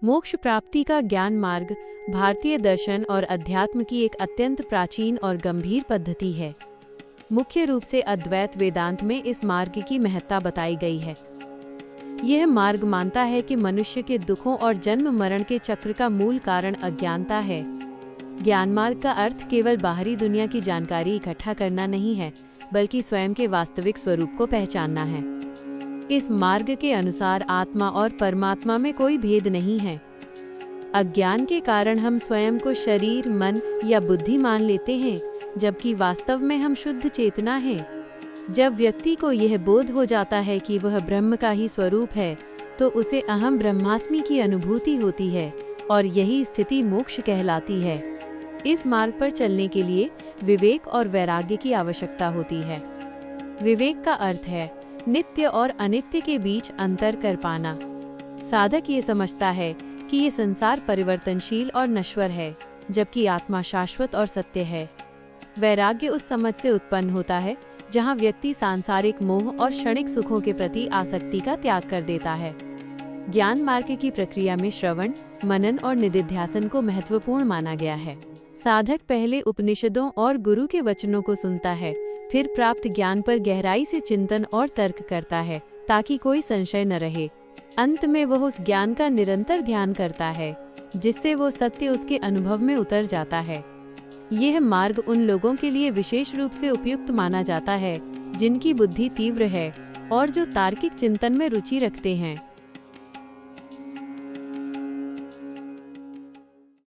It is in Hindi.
मोक्ष प्राप्ति का ज्ञान मार्ग भारतीय दर्शन और अध्यात्म की एक अत्यंत प्राचीन और गंभीर पद्धति है। मुख्य रूप से अद्वैत वेदांत में इस मार्ग की महत्ता बताई गई है। यह मार्ग मानता है कि मनुष्य के दुखों और जन्म मरण के चक्र का मूल कारण अज्ञानता है। ज्ञान मार्ग का अर्थ केवल बाहरी दुनिया की जानकारी इकट्ठा करना नहीं है, बल्कि स्वयं के वास्तविक स्वरूप को पहचानना है। इस मार्ग के अनुसार आत्मा और परमात्मा में कोई भेद नहीं है। अज्ञान के कारण हम स्वयं को शरीर, मन या बुद्धि मान लेते हैं, जबकि वास्तव में हम शुद्ध चेतना हैं। जब व्यक्ति को यह बोध हो जाता है कि वह ब्रह्म का ही स्वरूप है, तो उसे अहम ब्रह्मास्मि की अनुभूति होती है और यही स्थिति मोक्ष कहलाती है। इस मार्ग पर चलने के लिए विवेक और वैराग्य की आवश्यकता होती है। विवेक का अर्थ है नित्य और अनित्य के बीच अंतर कर पाना। साधक ये समझता है कि ये संसार परिवर्तनशील और नश्वर है, जबकि आत्मा शाश्वत और सत्य है। वैराग्य उस समझ से उत्पन्न होता है जहाँ व्यक्ति सांसारिक मोह और क्षणिक सुखों के प्रति आसक्ति का त्याग कर देता है। ज्ञान मार्ग की प्रक्रिया में श्रवण, मनन और निधिध्यासन को महत्वपूर्ण माना गया है। साधक पहले उपनिषदों और गुरु के वचनों को सुनता है, फिर प्राप्त ज्ञान पर गहराई से चिंतन और तर्क करता है, ताकि कोई संशय न रहे। अंत में वह उस ज्ञान का निरंतर ध्यान करता है, जिससे वो सत्य उसके अनुभव में उतर जाता है। यह मार्ग उन लोगों के लिए विशेष रूप से उपयुक्त माना जाता है जिनकी बुद्धि तीव्र है और जो तार्किक चिंतन में रुचि रखते हैं।